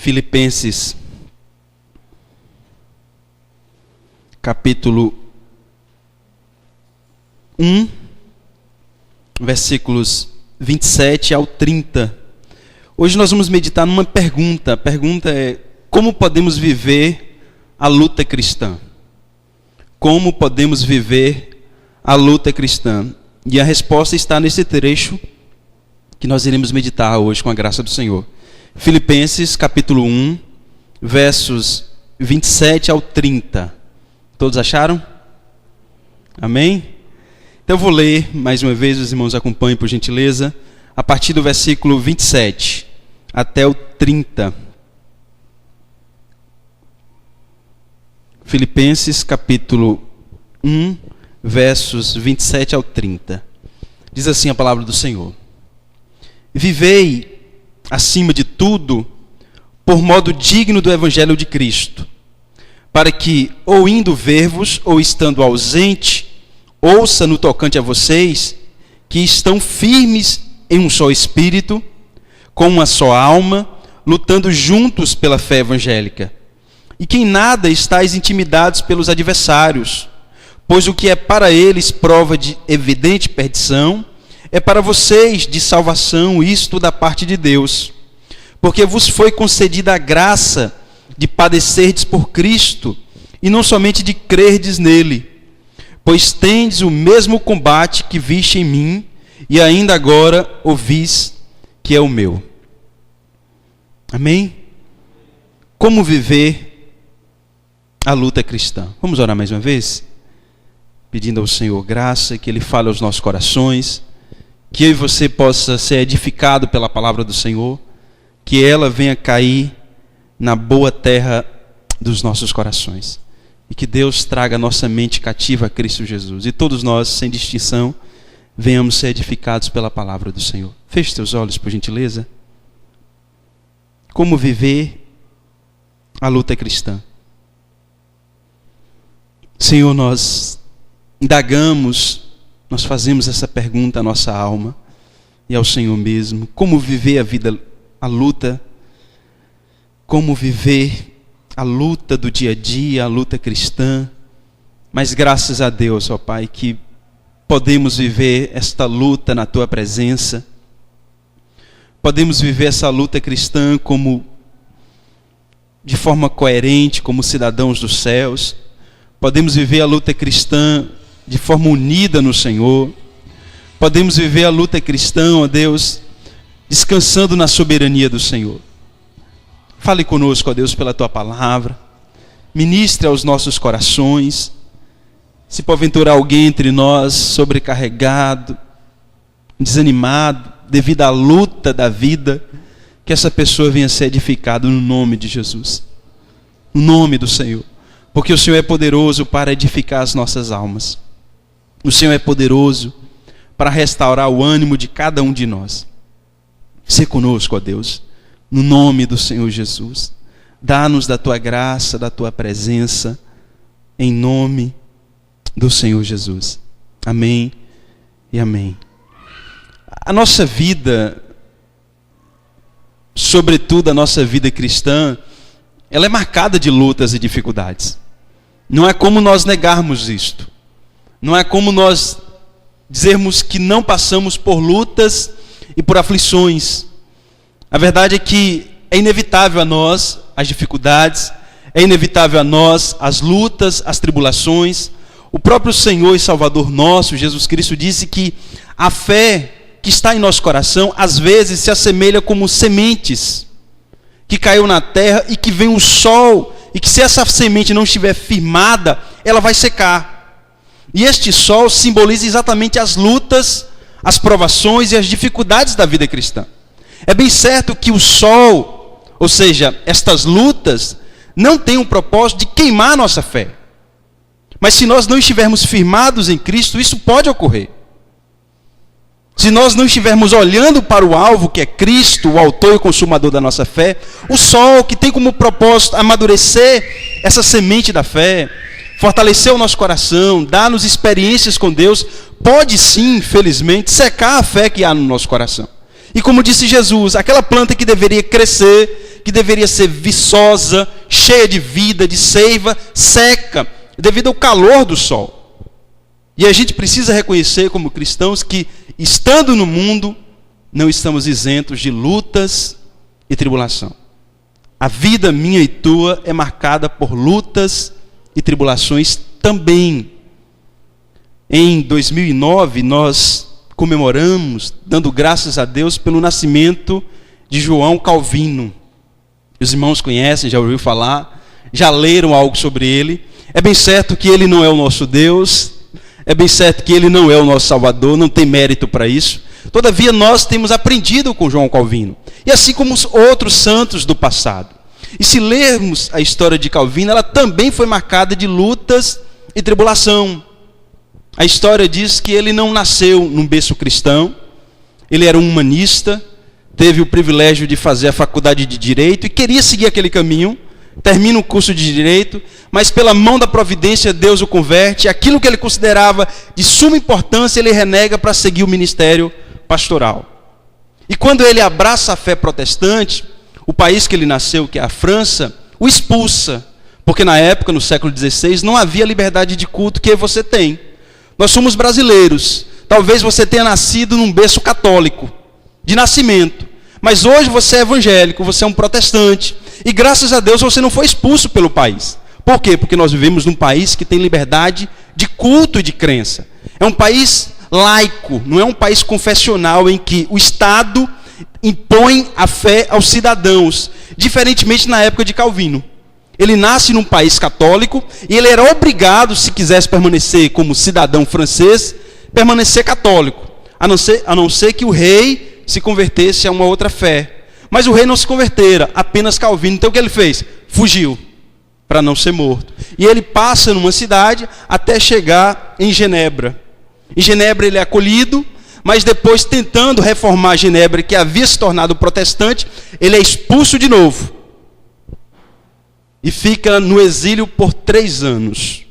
Filipenses, capítulo 1, versículos 27 ao 30. Hoje nós vamos meditar numa pergunta. A pergunta é: como podemos viver a luta cristã? Como podemos viver a luta cristã? E a resposta está nesse trecho que nós iremos meditar hoje com a graça do Senhor. Filipenses, capítulo 1, versos 27 ao 30. Todos acharam? Amém? Então eu vou ler mais uma vez, os irmãos acompanhem por gentileza, a partir do versículo 27 até o 30. Filipenses, capítulo 1, versos 27 ao 30. Diz assim a palavra do Senhor: Vivei, acima de tudo, por modo digno do Evangelho de Cristo, para que, ou indo ver-vos, ou estando ausente, ouça no tocante a vocês, que estão firmes em um só espírito, com uma só alma, lutando juntos pela fé evangélica, e que em nada estáis intimidados pelos adversários, pois o que é para eles prova de evidente perdição, é para vocês de salvação, isto da parte de Deus. Porque vos foi concedida a graça de padecerdes por Cristo, e não somente de crerdes nele, pois tendes o mesmo combate que viste em mim, e ainda agora ouvis que é o meu. Amém? Como viver a luta cristã? Vamos orar mais uma vez? Pedindo ao Senhor graça, que Ele fale aos nossos corações, que eu e você possa ser edificado pela palavra do Senhor, que ela venha cair na boa terra dos nossos corações, e que Deus traga a nossa mente cativa a Cristo Jesus, e todos nós, sem distinção, venhamos ser edificados pela palavra do Senhor. Feche teus olhos, por gentileza. Como viver a luta cristã? Senhor, nós indagamos, nós fazemos essa pergunta à nossa alma e ao Senhor mesmo: como viver a vida, a luta? Como viver a luta do dia a dia, a luta cristã? Mas graças a Deus, ó Pai, que podemos viver esta luta na Tua presença. Podemos viver essa luta cristã de forma coerente, como cidadãos dos céus. Podemos viver a luta cristã de forma unida no Senhor. Podemos viver a luta cristã, ó Deus, descansando na soberania do Senhor. Fale conosco, ó Deus, pela Tua palavra. Ministre aos nossos corações. Se porventura alguém entre nós sobrecarregado, desanimado, devido à luta da vida, que essa pessoa venha ser edificada no nome de Jesus. No nome do Senhor. Porque o Senhor é poderoso para edificar as nossas almas. O Senhor é poderoso para restaurar o ânimo de cada um de nós. Se conosco, ó Deus, no nome do Senhor Jesus. Dá-nos da Tua graça, da Tua presença, em nome do Senhor Jesus. Amém e amém. A nossa vida, sobretudo a nossa vida cristã, ela é marcada de lutas e dificuldades. Não é como nós negarmos isto. Não é como nós dizermos que não passamos por lutas e por aflições. A verdade é que é inevitável a nós as dificuldades, é inevitável a nós as lutas, as tribulações. O próprio Senhor e Salvador nosso, Jesus Cristo, disse que a fé que está em nosso coração, às vezes se assemelha como sementes que caiu na terra e que vem o sol, e que se essa semente não estiver firmada, ela vai secar. E este sol simboliza exatamente as lutas, as provações e as dificuldades da vida cristã. É bem certo que o sol, ou seja, estas lutas, não tem um propósito de queimar a nossa fé. Mas se nós não estivermos firmados em Cristo, isso pode ocorrer. Se nós não estivermos olhando para o alvo, que é Cristo, o autor e consumador da nossa fé, o sol, que tem como propósito amadurecer essa semente da fé, fortalecer o nosso coração, dar-nos experiências com Deus, pode sim, infelizmente, secar a fé que há no nosso coração. E como disse Jesus, aquela planta que deveria crescer, que deveria ser viçosa, cheia de vida, de seiva, seca, devido ao calor do sol. E a gente precisa reconhecer como cristãos que, estando no mundo, não estamos isentos de lutas e tribulação. A vida minha e tua é marcada por lutas e tribulações também. Em 2009, nós comemoramos, dando graças a Deus pelo nascimento de João Calvino. Os irmãos conhecem, já ouviram falar, já leram algo sobre ele. É bem certo que ele não é o nosso Deus, é bem certo que ele não é o nosso Salvador, não tem mérito para isso. Todavia, nós temos aprendido com João Calvino, e assim como os outros santos do passado. E se lermos a história de Calvino, ela também foi marcada de lutas e tribulação. A história diz que ele não nasceu num berço cristão, ele era um humanista, teve o privilégio de fazer a faculdade de Direito e queria seguir aquele caminho, termina o curso de Direito, mas pela mão da providência Deus o converte, aquilo que ele considerava de suma importância ele renega para seguir o ministério pastoral. E quando ele abraça a fé protestante, o país que ele nasceu, que é a França, o expulsa, porque na época, no século XVI, não havia liberdade de culto que você tem. Nós somos brasileiros, talvez você tenha nascido num berço católico, de nascimento, mas hoje você é evangélico, você é um protestante, e graças a Deus você não foi expulso pelo país. Por quê? Porque nós vivemos num país que tem liberdade de culto e de crença. É um país laico, não é um país confessional em que o Estado impõe a fé aos cidadãos, diferentemente na época de Calvino. Ele nasce num país católico e ele era obrigado, se quisesse permanecer como cidadão francês, permanecer católico, a não ser que o rei se convertesse a uma outra fé. Mas o rei não se convertera, apenas Calvino. Então o que ele fez? Fugiu, para não ser morto. E ele passa numa cidade até chegar em Genebra. Em Genebra ele é acolhido, mas depois, tentando reformar Genebra, que havia se tornado protestante, ele é expulso de novo. E fica no exílio por 3 anos.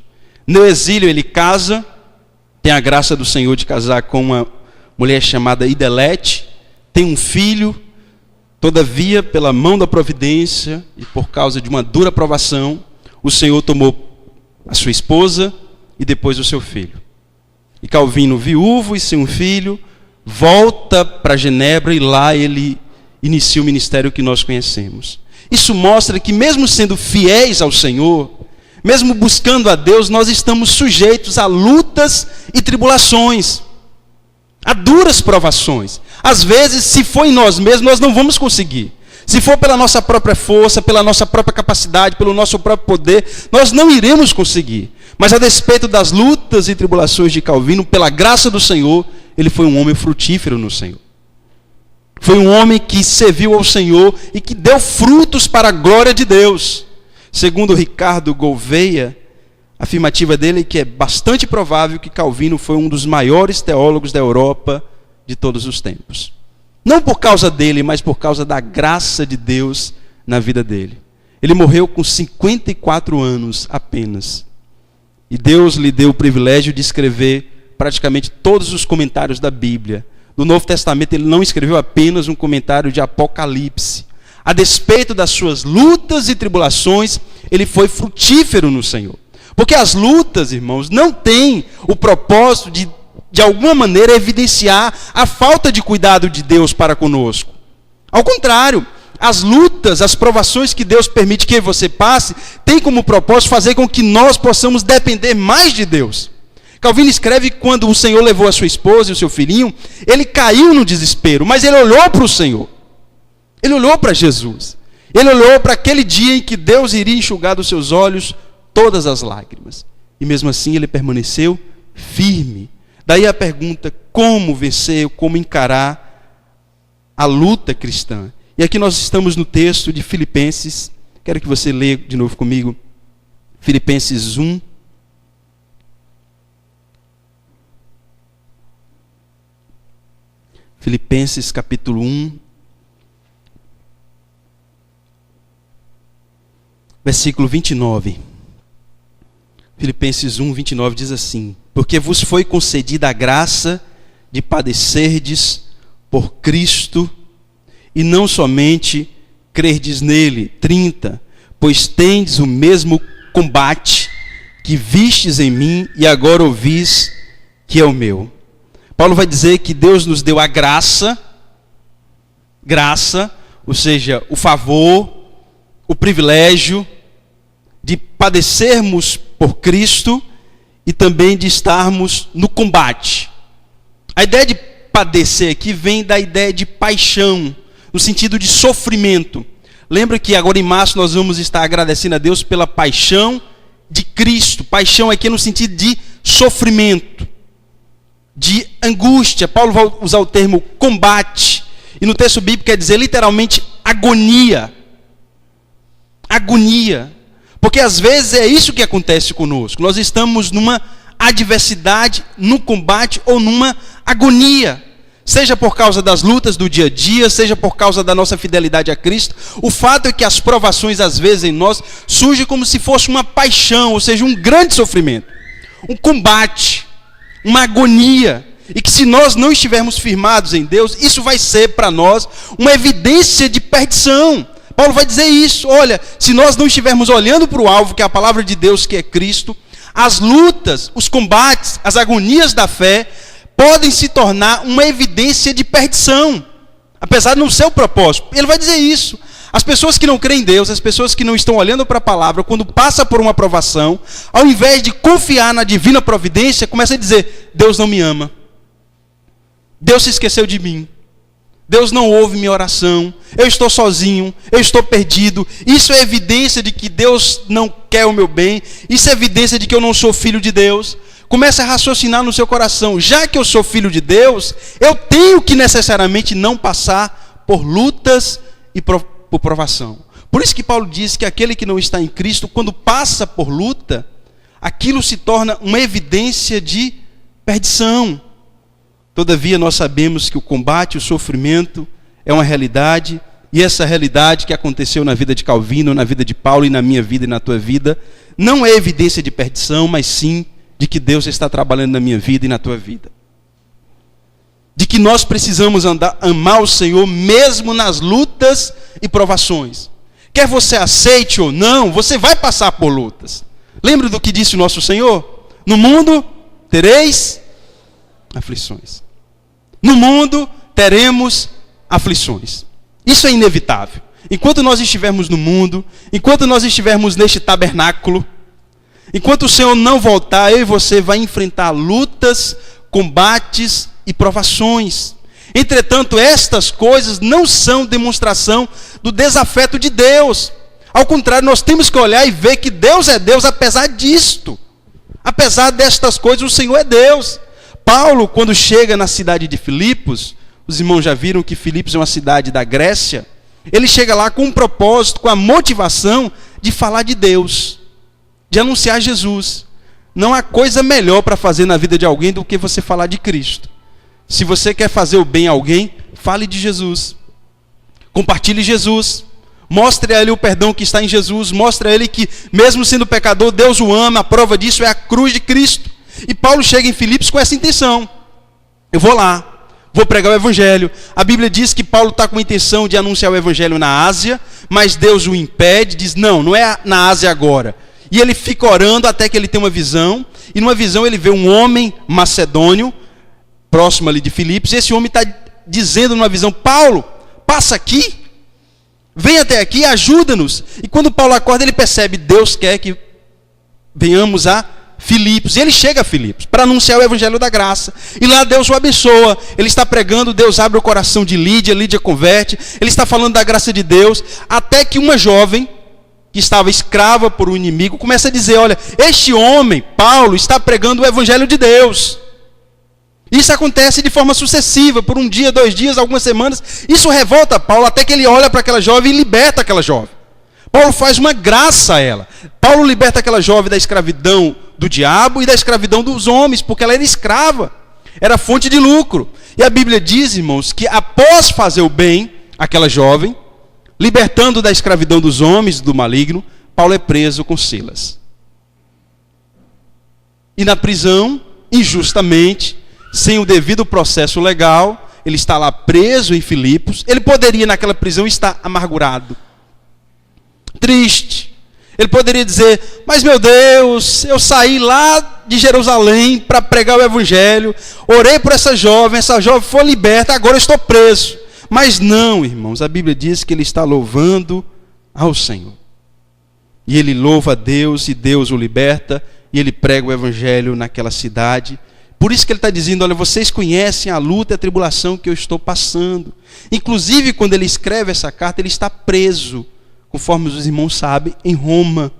No exílio ele casa, tem a graça do Senhor de casar com uma mulher chamada Idelete, tem um filho. Todavia, pela mão da providência e por causa de uma dura provação, o Senhor tomou a sua esposa e depois o seu filho. E Calvino, viúvo e sem um filho, volta para Genebra e lá ele inicia o ministério que nós conhecemos. Isso mostra que mesmo sendo fiéis ao Senhor, mesmo buscando a Deus, nós estamos sujeitos a lutas e tribulações, a duras provações. Às vezes, se for em nós mesmos, nós não vamos conseguir. Se for pela nossa própria força, pela nossa própria capacidade, pelo nosso próprio poder, nós não iremos conseguir. Mas a despeito das lutas e tribulações de Calvino, pela graça do Senhor, ele foi um homem frutífero no Senhor. Foi um homem que serviu ao Senhor e que deu frutos para a glória de Deus. Segundo Ricardo Gouveia, a afirmativa dele é que é bastante provável que Calvino foi um dos maiores teólogos da Europa de todos os tempos. Não por causa dele, mas por causa da graça de Deus na vida dele. Ele morreu com 54 anos apenas. E Deus lhe deu o privilégio de escrever praticamente todos os comentários da Bíblia. Do Novo Testamento ele não escreveu apenas um comentário de Apocalipse. A despeito das suas lutas e tribulações, ele foi frutífero no Senhor. Porque as lutas, irmãos, não têm o propósito de alguma maneira evidenciar a falta de cuidado de Deus para conosco. Ao contrário, as lutas, as provações que Deus permite que você passe, têm como propósito fazer com que nós possamos depender mais de Deus. Calvino escreve que quando o Senhor levou a sua esposa e o seu filhinho, ele caiu no desespero, mas ele olhou para o Senhor. Ele olhou para Jesus. Ele olhou para aquele dia em que Deus iria enxugar dos seus olhos todas as lágrimas. E mesmo assim ele permaneceu firme. Daí a pergunta, como vencer, como encarar a luta cristã? E aqui nós estamos no texto de Filipenses. Quero que você leia de novo comigo. Filipenses 1. Filipenses capítulo 1, versículo 29. Filipenses 1, 29 diz assim: porque vos foi concedida a graça de padecerdes por Cristo, e não somente crerdes nele. 30. Pois tendes o mesmo combate que vistes em mim e agora ouvis que é o meu. Paulo vai dizer que Deus nos deu a graça, ou seja, o favor, o privilégio de padecermos por Cristo e também de estarmos no combate. A ideia de padecer aqui vem da ideia de paixão, no sentido de sofrimento. Lembra que agora em março nós vamos estar agradecendo a Deus pela paixão de Cristo. Paixão aqui no sentido de sofrimento, de angústia. Paulo vai usar o termo combate. E no texto bíblico quer dizer literalmente agonia. Agonia. Porque às vezes é isso que acontece conosco. Nós estamos numa adversidade, num combate ou numa agonia. Seja por causa das lutas do dia a dia, seja por causa da nossa fidelidade a Cristo. O fato é que as provações às vezes em nós surgem como se fosse uma paixão, ou seja, um grande sofrimento. Um combate, uma agonia. E que se nós não estivermos firmados em Deus, isso vai ser para nós uma evidência de perdição. Paulo vai dizer isso, olha, se nós não estivermos olhando para o alvo, que é a palavra de Deus, que é Cristo, as lutas, os combates, as agonias da fé, podem se tornar uma evidência de perdição, apesar de não ser o propósito. Ele vai dizer isso. As pessoas que não creem em Deus, as pessoas que não estão olhando para a palavra, quando passa por uma provação, ao invés de confiar na divina providência, começa a dizer, Deus não me ama. Deus se esqueceu de mim. Deus não ouve minha oração. Eu estou sozinho. Eu estou perdido. Isso é evidência de que Deus não quer o meu bem. Isso é evidência de que eu não sou filho de Deus. Comece a raciocinar no seu coração. Já que eu sou filho de Deus, eu tenho que necessariamente não passar por lutas e por provação. Por isso que Paulo diz que aquele que não está em Cristo, quando passa por luta, aquilo se torna uma evidência de perdição. Todavia nós sabemos que o combate, o sofrimento é uma realidade, e essa realidade que aconteceu na vida de Calvino, na vida de Paulo e na minha vida e na tua vida, não é evidência de perdição, mas sim de que Deus está trabalhando na minha vida e na tua vida. De que nós precisamos amar o Senhor mesmo nas lutas e provações. Quer você aceite ou não, você vai passar por lutas. Lembra do que disse o nosso Senhor? No mundo tereis aflições. No mundo teremos aflições. Isso é inevitável. Enquanto nós estivermos no mundo, enquanto nós estivermos neste tabernáculo, enquanto o Senhor não voltar, eu e você vai enfrentar lutas, combates e provações. Entretanto, estas coisas não são demonstração do desafeto de Deus. Ao contrário, nós temos que olhar e ver que Deus é Deus apesar disto. Apesar destas coisas, o Senhor é Deus. Paulo, quando chega na cidade de Filipos, os irmãos já viram que Filipos é uma cidade da Grécia, ele chega lá com um propósito, com a motivação de falar de Deus, de anunciar Jesus. Não há coisa melhor para fazer na vida de alguém do que você falar de Cristo. Se você quer fazer o bem a alguém, fale de Jesus. Compartilhe Jesus. Mostre a ele o perdão que está em Jesus. Mostre a ele que, mesmo sendo pecador, Deus o ama. A prova disso é a cruz de Cristo. E Paulo chega em Filipos com essa intenção. Eu vou lá, vou pregar o evangelho. A Bíblia diz que Paulo está com a intenção de anunciar o evangelho na Ásia, mas Deus o impede, diz, não é na Ásia agora. E ele fica orando até que ele tem uma visão, e numa visão ele vê um homem macedônio, próximo ali de Filipos, e esse homem está dizendo numa visão, Paulo, passa aqui, vem até aqui, ajuda-nos. E quando Paulo acorda, ele percebe, Deus quer que venhamos a Filipos, e ele chega a Filipos para anunciar o evangelho da graça, e lá Deus o abençoa. Ele está pregando, Deus abre o coração de Lídia, Lídia converte, ele está falando da graça de Deus, até que uma jovem que estava escrava por um inimigo começa a dizer, olha, este homem, Paulo, está pregando o evangelho de Deus. Isso acontece de forma sucessiva, por um dia, 2 dias, algumas semanas. Isso revolta Paulo, até que ele olha para aquela jovem e liberta aquela jovem. Paulo faz uma graça a ela. Paulo liberta aquela jovem da escravidão do diabo e da escravidão dos homens, porque ela era escrava, era fonte de lucro. E a Bíblia diz, irmãos, que após fazer o bem, aquela jovem, libertando da escravidão dos homens, do maligno, Paulo é preso com Silas. E na prisão, injustamente, sem o devido processo legal, ele está lá preso em Filipos. Ele poderia naquela prisão estar amargurado, triste. Ele poderia dizer: mas meu Deus, eu saí lá de Jerusalém para pregar o evangelho, orei por essa jovem foi liberta, agora eu estou preso. Mas não, irmãos, a Bíblia diz que ele está louvando ao Senhor. E ele louva a Deus, e Deus o liberta, e ele prega o evangelho naquela cidade. Por isso que ele está dizendo: olha, vocês conhecem a luta e a tribulação que eu estou passando. Inclusive, quando ele escreve essa carta, ele está preso, conforme os irmãos sabem, em Roma.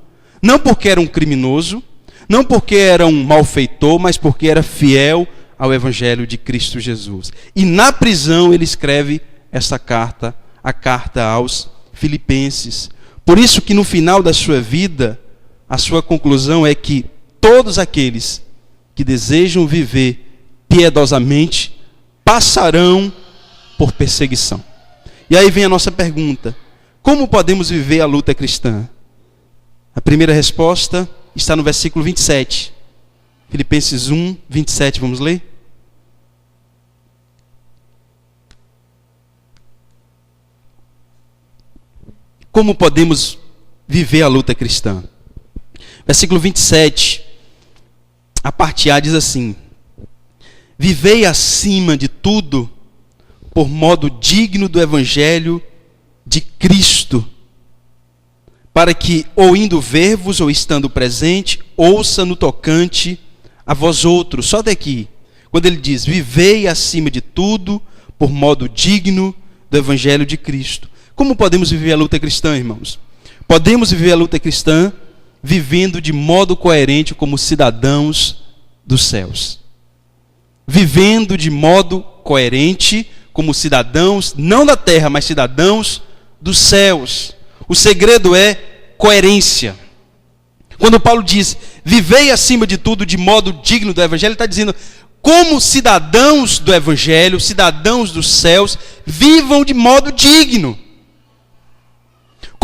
Não porque era um criminoso, não porque era um malfeitor, mas porque era fiel ao evangelho de Cristo Jesus. E na prisão ele escreve essa carta, a carta aos Filipenses. Por isso que no final da sua vida, a sua conclusão é que todos aqueles que desejam viver piedosamente passarão por perseguição. E aí vem a nossa pergunta: como podemos viver a luta cristã? A primeira resposta está no versículo 27. Filipenses 1, 27, vamos ler? Como podemos viver a luta cristã? Versículo 27, a parte A diz assim: vivei acima de tudo por modo digno do evangelho de Cristo, para que, ou indo ver-vos, ou estando presente, ouça no tocante a vós outros. Só daqui, quando ele diz: vivei acima de tudo por modo digno do evangelho de Cristo. Como podemos viver a luta cristã, irmãos? Podemos viver a luta cristã vivendo de modo coerente como cidadãos dos céus. Vivendo de modo coerente como cidadãos, não da terra, mas cidadãos dos céus. O segredo é coerência. Quando Paulo diz: vivei acima de tudo de modo digno do evangelho, ele está dizendo: como cidadãos do evangelho, cidadãos dos céus, vivam de modo digno.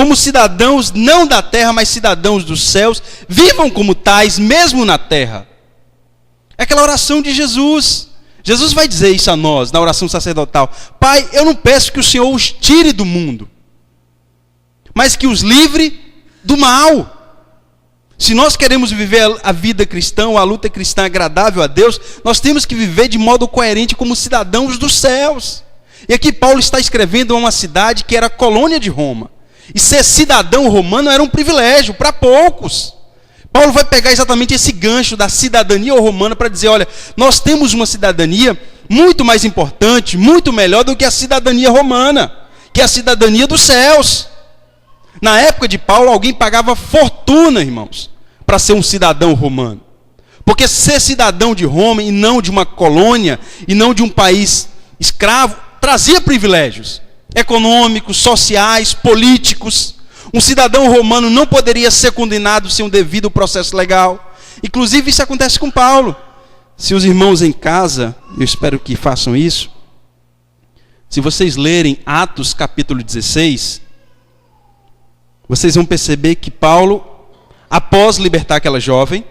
Como cidadãos não da terra, mas cidadãos dos céus, vivam como tais, mesmo na terra. É aquela oração de Jesus. Jesus vai dizer isso a nós, na oração sacerdotal: Pai, eu não peço que o Senhor os tire do mundo, mas que os livre do mal. Se nós queremos viver a vida cristã, a luta cristã agradável a Deus, nós temos que viver de modo coerente como cidadãos dos céus. E aqui Paulo está escrevendo a uma cidade que era colônia de Roma. E ser cidadão romano era um privilégio para poucos. Paulo vai pegar exatamente esse gancho da cidadania romana para dizer: olha, nós temos uma cidadania muito mais importante, muito melhor do que a cidadania romana, que é a cidadania dos céus. Na época de Paulo, alguém pagava fortuna, irmãos, para ser um cidadão romano. Porque ser cidadão de Roma e não de uma colônia, e não de um país escravo, trazia privilégios econômicos, sociais, políticos. Um cidadão romano não poderia ser condenado sem um devido processo legal. Inclusive, isso acontece com Paulo. Se os irmãos em casa, eu espero que façam isso, se vocês lerem Atos capítulo 16, vocês vão perceber que Paulo, após libertar aquela jovem,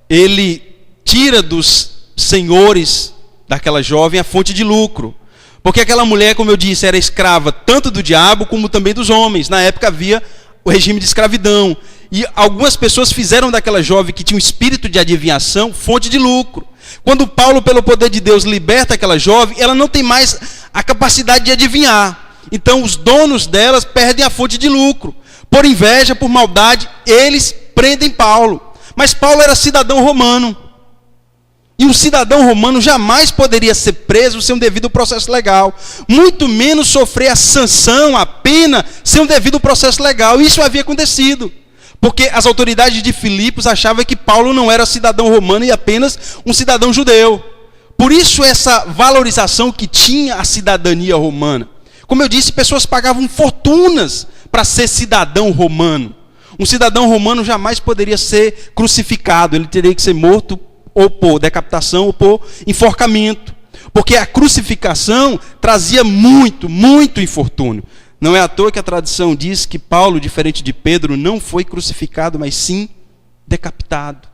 ele tira dos senhores daquela jovem a fonte de lucro. Porque aquela mulher, como eu disse, era escrava tanto do diabo como também dos homens. Na época havia o regime de escravidão. E algumas pessoas fizeram daquela jovem que tinha um espírito de adivinhação fonte de lucro. Quando Paulo, pelo poder de Deus, liberta aquela jovem, ela não tem mais a capacidade de adivinhar. Então os donos delas perdem a fonte de lucro. Por inveja, por maldade, eles prendem Paulo. Mas Paulo era cidadão romano. E um cidadão romano jamais poderia ser preso sem um devido processo legal. Muito menos sofrer a sanção, a pena, sem um devido processo legal. E isso havia acontecido. Porque as autoridades de Filipos achavam que Paulo não era cidadão romano e apenas um cidadão judeu. Por isso essa valorização que tinha a cidadania romana. Como eu disse, pessoas pagavam fortunas para ser cidadão romano. Um cidadão romano jamais poderia ser crucificado. Ele teria que ser morto ou por decapitação, ou por enforcamento. Porque a crucificação trazia muito, muito infortúnio. Não é à toa que a tradição diz que Paulo, diferente de Pedro, não foi crucificado, mas sim decapitado.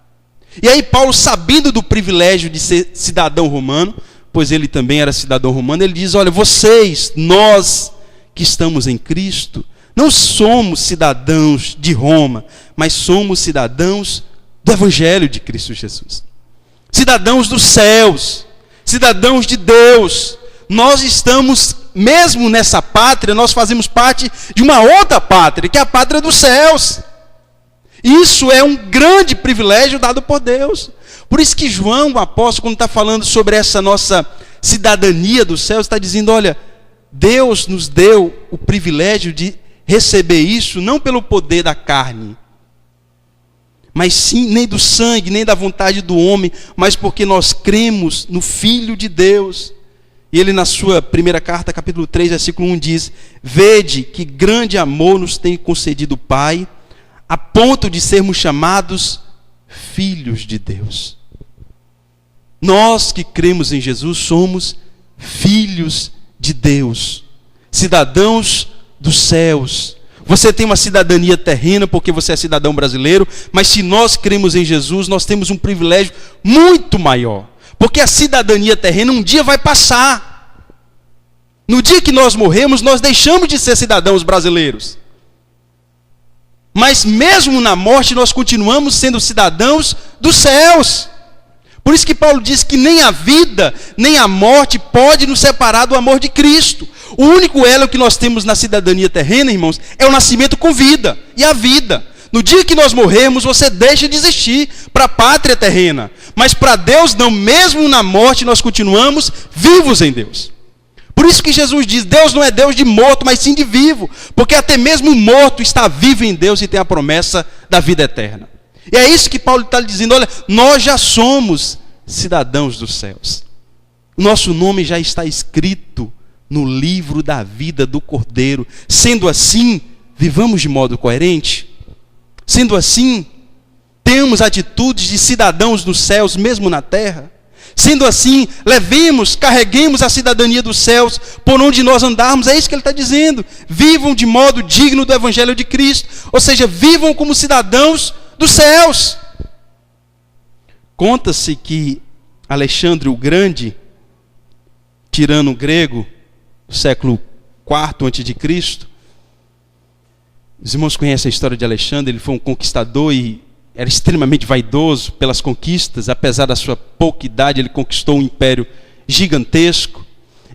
E aí Paulo, sabendo do privilégio de ser cidadão romano, pois ele também era cidadão romano, ele diz: olha, vocês, nós que estamos em Cristo, não somos cidadãos de Roma, mas somos cidadãos do Evangelho de Cristo Jesus. Cidadãos dos céus, cidadãos de Deus. Nós estamos, mesmo nessa pátria, nós fazemos parte de uma outra pátria, que é a pátria dos céus. Isso é um grande privilégio dado por Deus. Por isso que João, o apóstolo, quando está falando sobre essa nossa cidadania dos céus, está dizendo: olha, Deus nos deu o privilégio de receber isso, não pelo poder da carne, mas sim, nem do sangue, nem da vontade do homem, mas porque nós cremos no Filho de Deus. E ele, na sua primeira carta, capítulo 3, versículo 1, diz: vede que grande amor nos tem concedido o Pai, a ponto de sermos chamados filhos de Deus. Nós que cremos em Jesus somos filhos de Deus, cidadãos dos céus. Você tem uma cidadania terrena porque você é cidadão brasileiro, mas se nós cremos em Jesus, nós temos um privilégio muito maior, porque a cidadania terrena um dia vai passar. No dia que nós morremos, nós deixamos de ser cidadãos brasileiros. Mas mesmo na morte, nós continuamos sendo cidadãos dos céus. Por isso que Paulo diz que nem a vida, nem a morte pode nos separar do amor de Cristo. O único elo que nós temos na cidadania terrena, irmãos, é o nascimento com vida e a vida. No dia que nós morremos, você deixa de existir para a pátria terrena. Mas para Deus não, mesmo na morte nós continuamos vivos em Deus. Por isso que Jesus diz: Deus não é Deus de morto, mas sim de vivo. Porque até mesmo o morto está vivo em Deus e tem a promessa da vida eterna. E é isso que Paulo está dizendo: olha, nós já somos cidadãos dos céus. Nosso nome já está escrito no livro da vida do Cordeiro. Sendo assim, vivamos de modo coerente. Sendo assim, temos atitudes de cidadãos dos céus, mesmo na terra. Sendo assim, carreguemos a cidadania dos céus por onde nós andarmos. É isso que ele está dizendo. Vivam de modo digno do Evangelho de Cristo. Ou seja, vivam como cidadãos dos céus. Conta-se que Alexandre o Grande, tirano grego, do século IV a.C., os irmãos conhecem a história de Alexandre. Ele foi um conquistador e era extremamente vaidoso pelas conquistas. Apesar da sua pouca idade, ele conquistou um império gigantesco.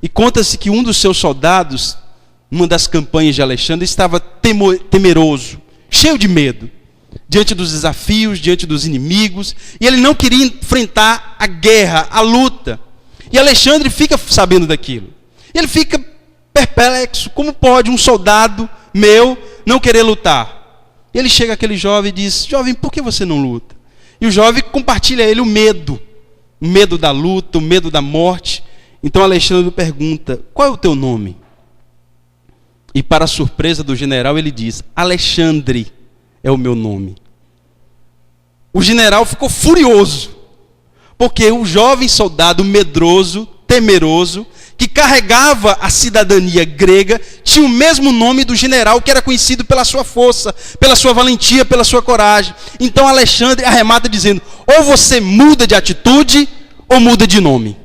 E conta-se que um dos seus soldados, numa das campanhas de Alexandre, estava temeroso, cheio de medo, diante dos desafios, diante dos inimigos. E ele não queria enfrentar a guerra, a luta. E Alexandre fica sabendo daquilo. E ele fica perplexo: como pode um soldado meu não querer lutar? E ele chega àquele jovem e diz: jovem, por que você não luta? E o jovem compartilha a ele o medo da luta, o medo da morte. Então Alexandre pergunta: qual é o teu nome? E para a surpresa do general, ele diz: Alexandre é o meu nome. O general ficou furioso, porque o jovem soldado medroso, temeroso, que carregava a cidadania grega, tinha o mesmo nome do general, que era conhecido pela sua força, pela sua valentia, pela sua coragem. Então Alexandre arremata dizendo: ou você muda de atitude, ou muda de nome.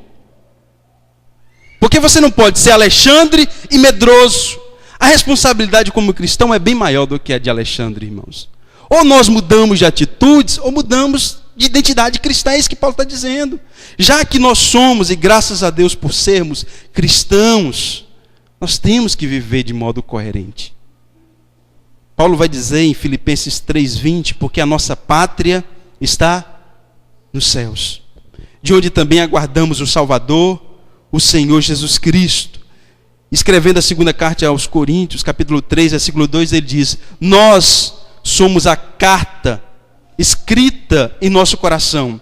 Porque você não pode ser Alexandre e medroso. A responsabilidade como cristão é bem maior do que a de Alexandre, irmãos. Ou nós mudamos de atitudes, ou mudamos de identidade cristã. É isso que Paulo está dizendo. Já que nós somos, e graças a Deus por sermos cristãos, nós temos que viver de modo coerente. Paulo vai dizer em Filipenses 3:20, porque a nossa pátria está nos céus, de onde também aguardamos o Salvador, o Senhor Jesus Cristo. Escrevendo a segunda carta aos Coríntios, capítulo 3, versículo 2, ele diz: nós somos a carta escrita em nosso coração,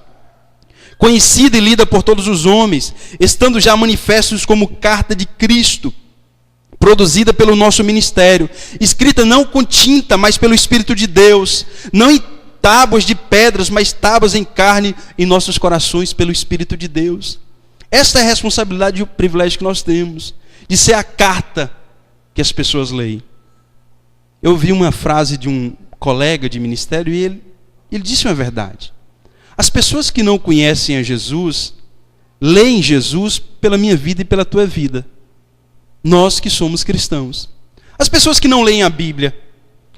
conhecida e lida por todos os homens, estando já manifestos como carta de Cristo, produzida pelo nosso ministério, escrita não com tinta, mas pelo Espírito de Deus, não em tábuas de pedras, mas tábuas em carne em nossos corações pelo Espírito de Deus. Esta é a responsabilidade e o privilégio que nós temos, de ser a carta que as pessoas leem. Eu ouvi uma frase de um colega de ministério e ele disse uma verdade. As pessoas que não conhecem a Jesus, lê em Jesus pela minha vida e pela tua vida. Nós que somos cristãos. As pessoas que não leem a Bíblia,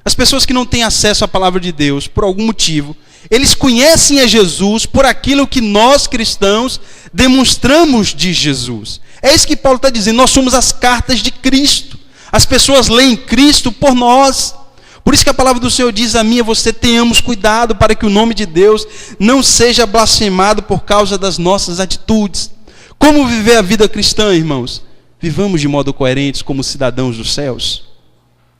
as pessoas que não têm acesso à palavra de Deus, por algum motivo, eles conhecem a Jesus por aquilo que nós cristãos demonstramos de Jesus. É isso que Paulo está dizendo, nós somos as cartas de Cristo. As pessoas leem Cristo por nós. Por isso que a palavra do Senhor diz a mim e a você, tenhamos cuidado para que o nome de Deus não seja blasfemado por causa das nossas atitudes. Como viver a vida cristã, irmãos? Vivamos de modo coerente como cidadãos dos céus.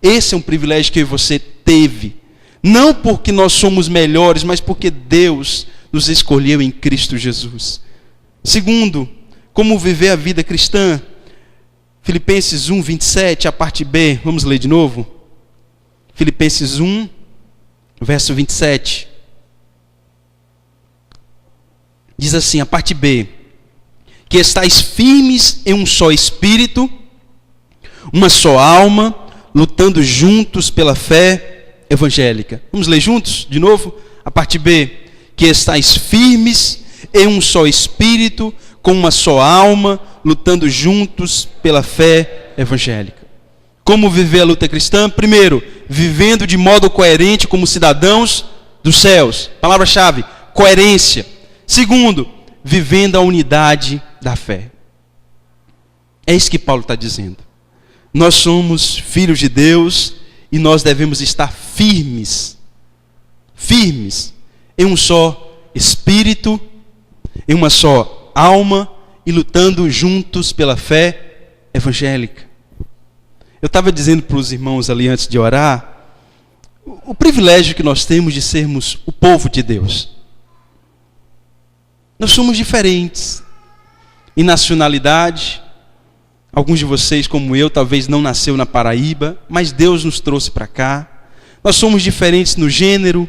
Esse é um privilégio que eu e você teve. Não porque nós somos melhores, mas porque Deus nos escolheu em Cristo Jesus. Segundo, como viver a vida cristã? Filipenses 1, 27, a parte B. Vamos ler de novo? Filipenses 1, verso 27. Diz assim, a parte B. Que estáis firmes em um só espírito, uma só alma, lutando juntos pela fé evangélica. Vamos ler juntos, de novo? A parte B. Que estáis firmes em um só espírito, com uma só alma, lutando juntos pela fé evangélica. Como viver a luta cristã? Primeiro, vivendo de modo coerente como cidadãos dos céus. Palavra-chave, coerência. Segundo, vivendo a unidade da fé. É isso que Paulo está dizendo. Nós somos filhos de Deus e nós devemos estar firmes em um só espírito, em uma só alma e lutando juntos pela fé evangélica. Eu estava dizendo para os irmãos ali antes de orar, o privilégio que nós temos de sermos o povo de Deus. Nós somos diferentes em nacionalidade. Alguns de vocês, como eu, talvez não nasceu na Paraíba, mas Deus nos trouxe para cá. Nós somos diferentes no gênero.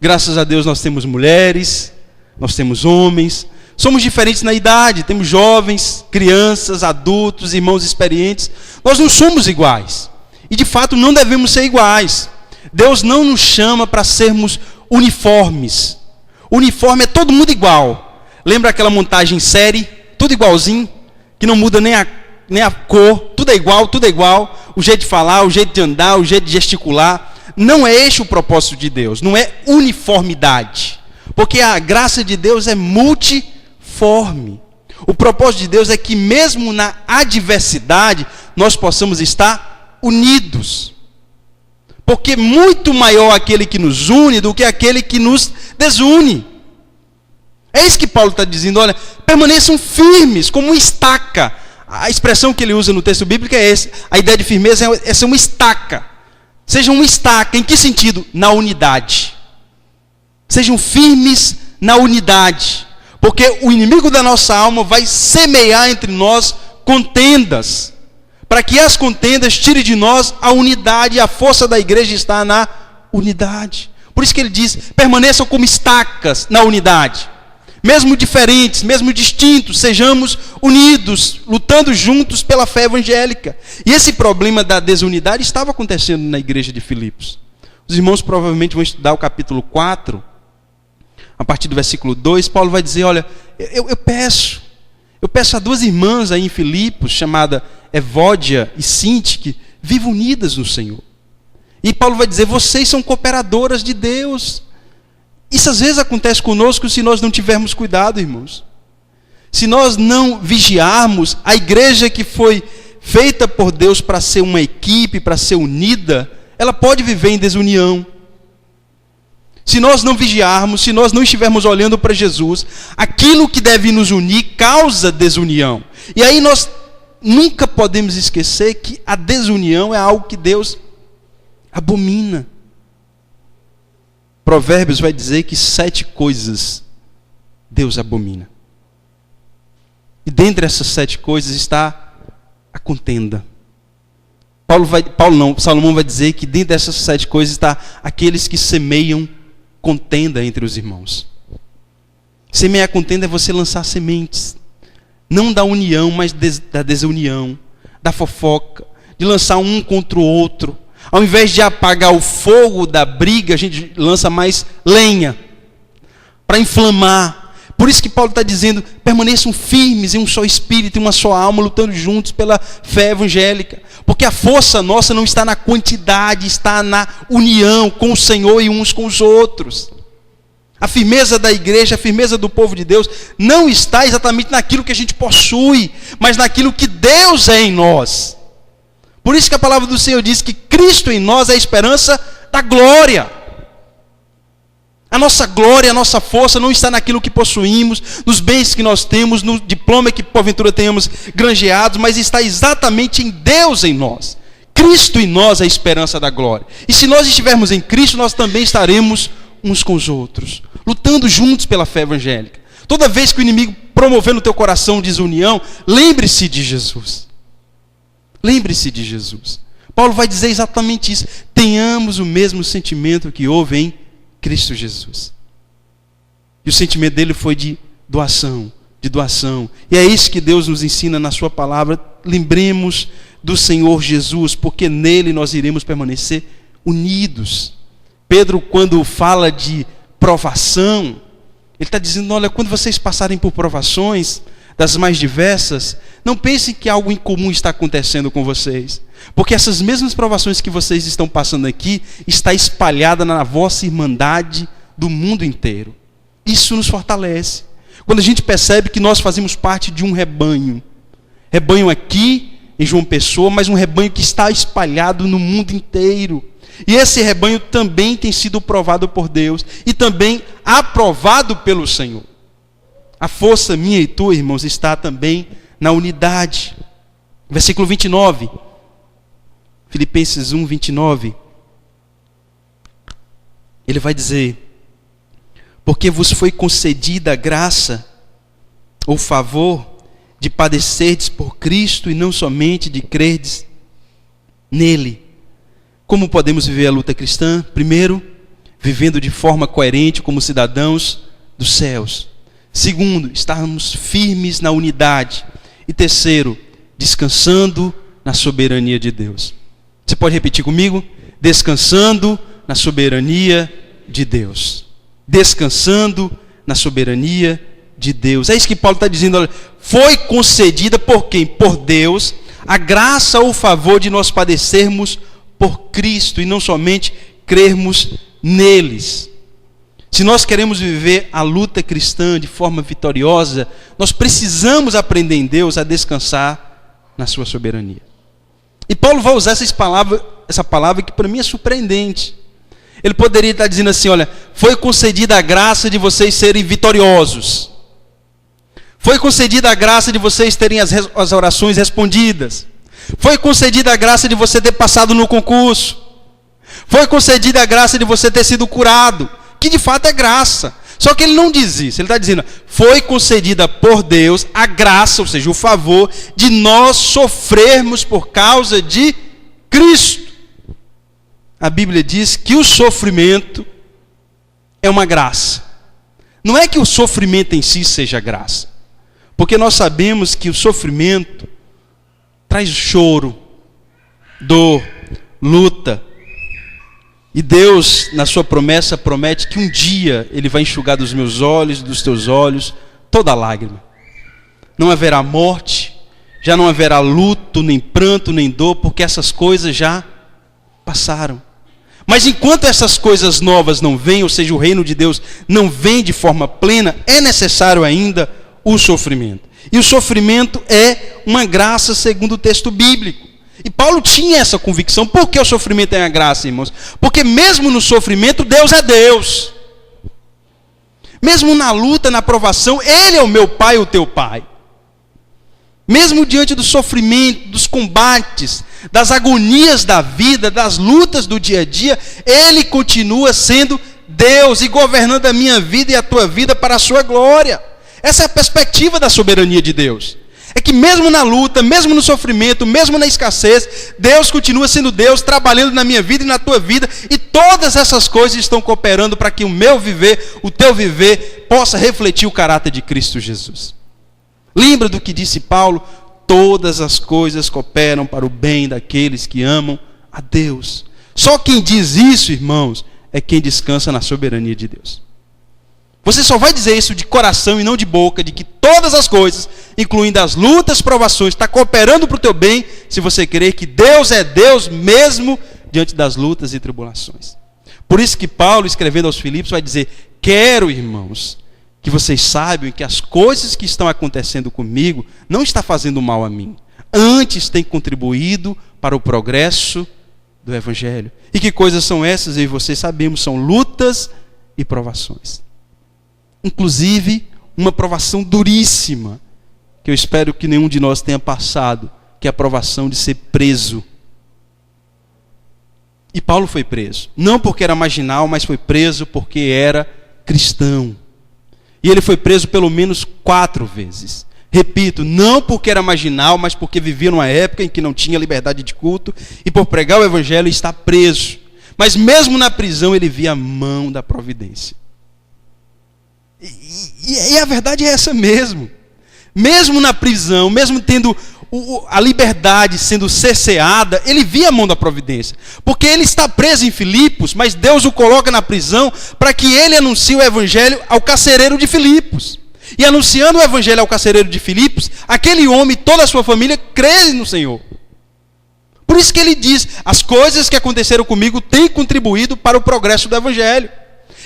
Graças a Deus nós temos mulheres, nós temos homens. Somos diferentes na idade, temos jovens, crianças, adultos, irmãos experientes. Nós não somos iguais. E de fato não devemos ser iguais. Deus não nos chama para sermos uniformes. Uniforme é todo mundo igual. Lembra aquela montagem série? Tudo igualzinho, que não muda nem a cor, tudo é igual. O jeito de falar, o jeito de andar, o jeito de gesticular. Não é este o propósito de Deus, não é uniformidade. Porque a graça de Deus é multiforme. O propósito de Deus é que mesmo na adversidade, nós possamos estar unidos. Porque muito maior aquele que nos une do que aquele que nos desune. É isso que Paulo está dizendo, olha, permaneçam firmes, como uma estaca. A expressão que ele usa no texto bíblico é essa. A ideia de firmeza é ser uma estaca. Sejam uma estaca, em que sentido? Na unidade. Sejam firmes na unidade. Porque o inimigo da nossa alma vai semear entre nós contendas. Para que as contendas tirem de nós a unidade. E a força da igreja está na unidade. Por isso que ele diz, permaneçam como estacas na unidade. Mesmo diferentes, mesmo distintos, sejamos unidos, lutando juntos pela fé evangélica. E esse problema da desunidade estava acontecendo na igreja de Filipos. Os irmãos provavelmente vão estudar o capítulo 4, a partir do versículo 2, Paulo vai dizer, olha, eu peço a duas irmãs aí em Filipos, chamada Evódia e Sinti, que vivam unidas no Senhor. E Paulo vai dizer, vocês são cooperadoras de Deus. Isso às vezes acontece conosco se nós não tivermos cuidado, irmãos. Se nós não vigiarmos, a igreja que foi feita por Deus para ser uma equipe, para ser unida, ela pode viver em desunião. Se nós não vigiarmos, se nós não estivermos olhando para Jesus, aquilo que deve nos unir causa desunião. E aí nós nunca podemos esquecer que a desunião é algo que Deus abomina. Provérbios vai dizer que 7 coisas Deus abomina. E dentre essas 7 coisas está a contenda. Salomão vai dizer que dentro dessas 7 coisas está aqueles que semeiam contenda entre os irmãos. Semear contenda é você lançar sementes. Não da união, mas da desunião, da fofoca, de lançar um contra o outro. Ao invés de apagar o fogo da briga, a gente lança mais lenha para inflamar. Por isso que Paulo está dizendo, permaneçam firmes em um só espírito, em uma só alma, lutando juntos pela fé evangélica. Porque a força nossa não está na quantidade, está na união com o Senhor e uns com os outros. A firmeza da igreja, a firmeza do povo de Deus, não está exatamente naquilo que a gente possui, mas naquilo que Deus é em nós. Por isso que a palavra do Senhor diz que Cristo em nós é a esperança da glória. A nossa glória, a nossa força não está naquilo que possuímos, nos bens que nós temos, no diploma que porventura tenhamos granjeados, mas está exatamente em Deus em nós. Cristo em nós é a esperança da glória. E se nós estivermos em Cristo, nós também estaremos uns com os outros, lutando juntos pela fé evangélica. Toda vez que o inimigo promover no teu coração desunião, lembre-se de Jesus. Lembre-se de Jesus. Paulo vai dizer exatamente isso. Tenhamos o mesmo sentimento que houve em Cristo Jesus. E o sentimento dele foi de doação, de doação. E é isso que Deus nos ensina na sua palavra. Lembremos do Senhor Jesus, porque nele nós iremos permanecer unidos. Pedro, quando fala de provação, ele está dizendo, olha, quando vocês passarem por provações das mais diversas, não pensem que algo incomum está acontecendo com vocês. Porque essas mesmas provações que vocês estão passando aqui, está espalhada na vossa irmandade do mundo inteiro. Isso nos fortalece. Quando a gente percebe que nós fazemos parte de um rebanho. Rebanho aqui, em João Pessoa, mas um rebanho que está espalhado no mundo inteiro. E esse rebanho também tem sido provado por Deus. E também aprovado pelo Senhor. A força minha e tua, irmãos, está também na unidade. Versículo 29. Filipenses 1, 29. Ele vai dizer, porque vos foi concedida a graça, ou favor, de padecerdes por Cristo e não somente de crerdes nele. Como podemos viver a luta cristã? Primeiro, vivendo de forma coerente como cidadãos dos céus. Segundo, estarmos firmes na unidade. E terceiro, descansando na soberania de Deus. Você pode repetir comigo? Descansando na soberania de Deus. Descansando na soberania de Deus. É isso que Paulo está dizendo. Olha, foi concedida por quem? Por Deus, a graça ou o favor de nós padecermos por Cristo e não somente crermos neles. Se nós queremos viver a luta cristã de forma vitoriosa, nós precisamos aprender em Deus a descansar na sua soberania. E Paulo vai usar essa palavra que para mim é surpreendente. Ele poderia estar dizendo assim, olha, foi concedida a graça de vocês serem vitoriosos. Foi concedida a graça de vocês terem as orações respondidas. Foi concedida a graça de você ter passado no concurso. Foi concedida a graça de você ter sido curado. Que de fato é graça. Só que ele não diz isso. Ele está dizendo, foi concedida por Deus a graça, ou seja, o favor de nós sofrermos por causa de Cristo. A Bíblia diz que o sofrimento é uma graça. Não é que o sofrimento em si seja graça. Porque nós sabemos que o sofrimento traz choro, dor, luta. E Deus, na sua promessa, promete que um dia Ele vai enxugar dos meus olhos, dos teus olhos, toda lágrima. Não haverá morte, já não haverá luto, nem pranto, nem dor, porque essas coisas já passaram. Mas enquanto essas coisas novas não vêm, ou seja, o reino de Deus não vem de forma plena, é necessário ainda o sofrimento. E o sofrimento é uma graça segundo o texto bíblico. E Paulo tinha essa convicção. Por que o sofrimento é uma graça, irmãos? Porque mesmo no sofrimento, Deus é Deus. Mesmo na luta, na provação, Ele é o meu Pai, o teu Pai. Mesmo diante do sofrimento, dos combates, das agonias da vida, das lutas do dia a dia, Ele continua sendo Deus e governando a minha vida e a tua vida para a sua glória. Essa é a perspectiva da soberania de Deus. É que mesmo na luta, mesmo no sofrimento, mesmo na escassez, Deus continua sendo Deus, trabalhando na minha vida e na tua vida, e todas essas coisas estão cooperando para que o meu viver, o teu viver, possa refletir o caráter de Cristo Jesus. Lembra do que disse Paulo? Todas as coisas cooperam para o bem daqueles que amam a Deus. Só quem diz isso, irmãos, é quem descansa na soberania de Deus. Você só vai dizer isso de coração e não de boca, de que todas as coisas, incluindo as lutas, provações, está cooperando para o teu bem, se você crer que Deus é Deus mesmo diante das lutas e tribulações. Por isso que Paulo, escrevendo aos Filipos, vai dizer: quero, irmãos, que vocês saibam que as coisas que estão acontecendo comigo não estão fazendo mal a mim. Antes têm contribuído para o progresso do Evangelho. E que coisas são essas? Eu e vocês sabemos, são lutas e provações. Inclusive, uma provação duríssima, que eu espero que nenhum de nós tenha passado, que é a provação de ser preso. E Paulo foi preso, não porque era marginal, mas foi preso porque era cristão. E ele foi preso pelo menos 4 vezes. Repito, não porque era marginal, mas porque vivia numa época em que não tinha liberdade de culto, e por pregar o Evangelho está preso. Mas mesmo na prisão ele via a mão da providência. E a verdade é essa mesmo. Mesmo na prisão, mesmo tendo a liberdade sendo cerceada, ele via a mão da providência. Porque ele está preso em Filipos, mas Deus o coloca na prisão para que ele anuncie o Evangelho ao carcereiro de Filipos. E anunciando o Evangelho ao carcereiro de Filipos, aquele homem e toda a sua família creem no Senhor. Por isso que ele diz: as coisas que aconteceram comigo têm contribuído para o progresso do Evangelho.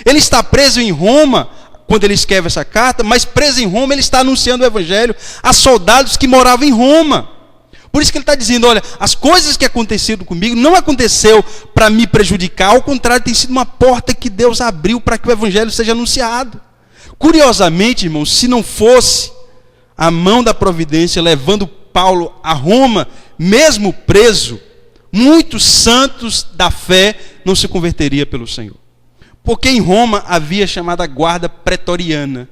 Ele está preso em Roma, quando ele escreve essa carta, mas preso em Roma, ele está anunciando o Evangelho a soldados que moravam em Roma. Por isso que ele está dizendo: olha, as coisas que aconteceram comigo não aconteceu para me prejudicar, ao contrário, tem sido uma porta que Deus abriu para que o Evangelho seja anunciado. Curiosamente, irmãos, se não fosse a mão da providência levando Paulo a Roma, mesmo preso, muitos santos da fé não se converteriam pelo Senhor. Porque em Roma havia a chamada guarda pretoriana.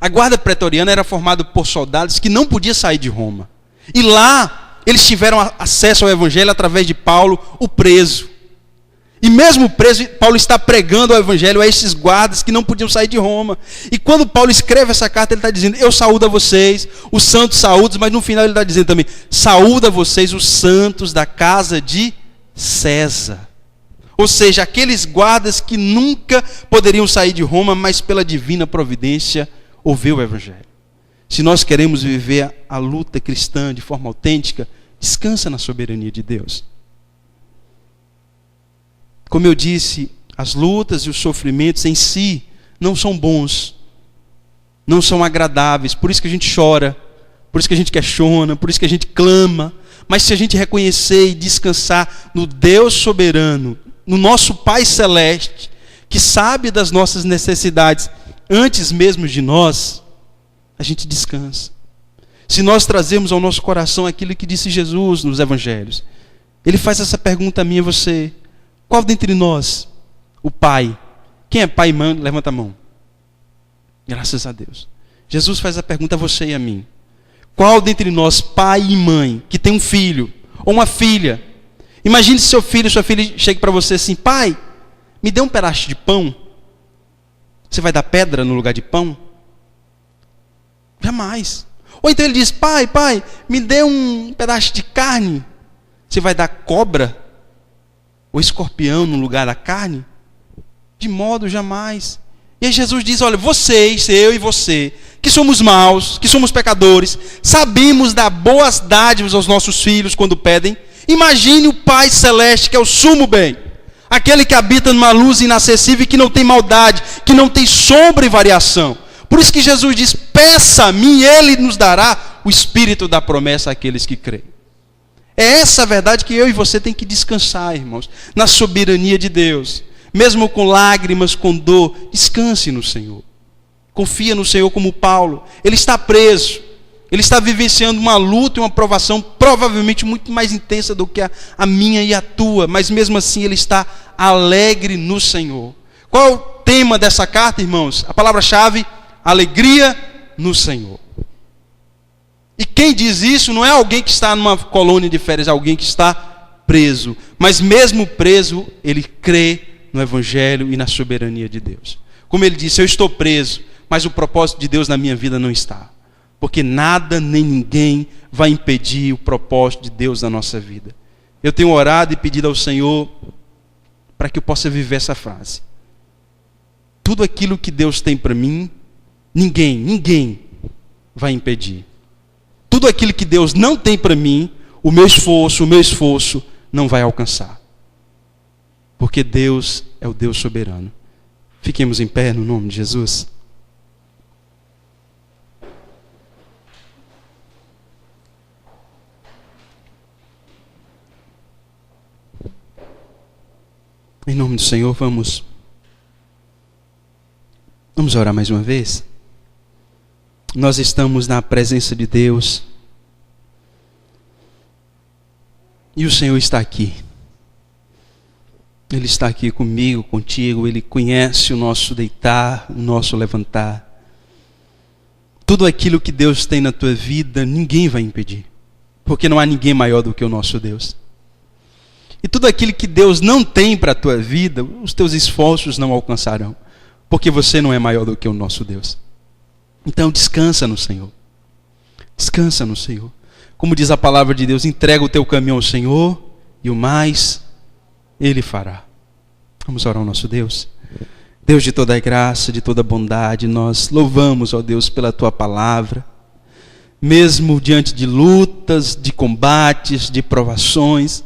A guarda pretoriana era formada por soldados que não podiam sair de Roma. E lá eles tiveram acesso ao Evangelho através de Paulo, o preso. E mesmo preso, Paulo está pregando o Evangelho a esses guardas que não podiam sair de Roma. E quando Paulo escreve essa carta, ele está dizendo: eu saúdo a vocês, os santos saúdos, mas no final ele está dizendo também: saúdo a vocês, os santos da casa de César. Ou seja, aqueles guardas que nunca poderiam sair de Roma, mas pela divina providência ouviu o Evangelho. Se nós queremos viver a luta cristã de forma autêntica, descansa na soberania de Deus. Como eu disse, as lutas e os sofrimentos em si não são bons, não são agradáveis, por isso que a gente chora, por isso que a gente questiona, por isso que a gente clama. Mas se a gente reconhecer e descansar no Deus soberano, no nosso Pai Celeste, que sabe das nossas necessidades antes mesmo de nós, a gente descansa. Se nós trazemos ao nosso coração aquilo que disse Jesus nos Evangelhos, ele faz essa pergunta a mim e a você: qual dentre nós, o pai? Quem é pai e mãe? Levanta a mão. Graças a Deus. Jesus faz a pergunta a você e a mim: qual dentre nós, pai e mãe, que tem um filho ou uma filha? Imagine se seu filho ou sua filha chegue para você assim: pai, me dê um pedaço de pão. Você vai dar pedra no lugar de pão? Jamais. Ou então ele diz: pai, me dê um pedaço de carne. Você vai dar cobra ou escorpião no lugar da carne? De modo jamais. E aí Jesus diz: olha, vocês, eu e você, que somos maus, que somos pecadores, sabemos dar boas dádivas aos nossos filhos quando pedem. Imagine o Pai Celeste, que é o sumo bem, aquele que habita numa luz inacessível e que não tem maldade, que não tem sombra e variação. Por isso que Jesus diz: peça a mim, Ele nos dará o Espírito da promessa àqueles que creem. É essa a verdade que eu e você tem que descansar, irmãos, na soberania de Deus. Mesmo com lágrimas, com dor, descanse no Senhor. Confia no Senhor como Paulo. Ele está preso. Ele está vivenciando uma luta e uma provação provavelmente muito mais intensa do que a minha e a tua. Mas mesmo assim ele está alegre no Senhor. Qual é o tema dessa carta, irmãos? A palavra-chave: alegria no Senhor. E quem diz isso não é alguém que está numa colônia de férias, é alguém que está preso. Mas mesmo preso, ele crê no Evangelho e na soberania de Deus. Como ele disse: eu estou preso, mas o propósito de Deus na minha vida não está. Porque nada nem ninguém vai impedir o propósito de Deus na nossa vida. Eu tenho orado e pedido ao Senhor para que eu possa viver essa frase. Tudo aquilo que Deus tem para mim, ninguém vai impedir. Tudo aquilo que Deus não tem para mim, o meu esforço não vai alcançar. Porque Deus é o Deus soberano. Fiquemos em pé no nome de Jesus. Em nome do Senhor, vamos orar mais uma vez. Nós estamos na presença de Deus. E o Senhor está aqui. Ele está aqui comigo, contigo. Ele conhece o nosso deitar, o nosso levantar. Tudo aquilo que Deus tem na tua vida, ninguém vai impedir. Porque não há ninguém maior do que o nosso Deus. E tudo aquilo que Deus não tem para a tua vida, os teus esforços não alcançarão. Porque você não é maior do que o nosso Deus. Então descansa no Senhor. Descansa no Senhor. Como diz a palavra de Deus, entrega o teu caminho ao Senhor e o mais Ele fará. Vamos orar ao nosso Deus. Deus de toda graça, de toda bondade, nós louvamos, ó Deus, pela tua palavra. Mesmo diante de lutas, de combates, de provações,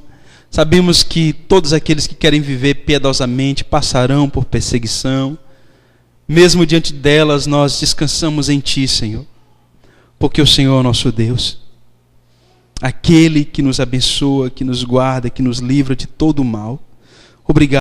sabemos que todos aqueles que querem viver piedosamente passarão por perseguição. Mesmo diante delas, nós descansamos em Ti, Senhor. Porque o Senhor é o nosso Deus. Aquele que nos abençoa, que nos guarda, que nos livra de todo o mal. Obrigado.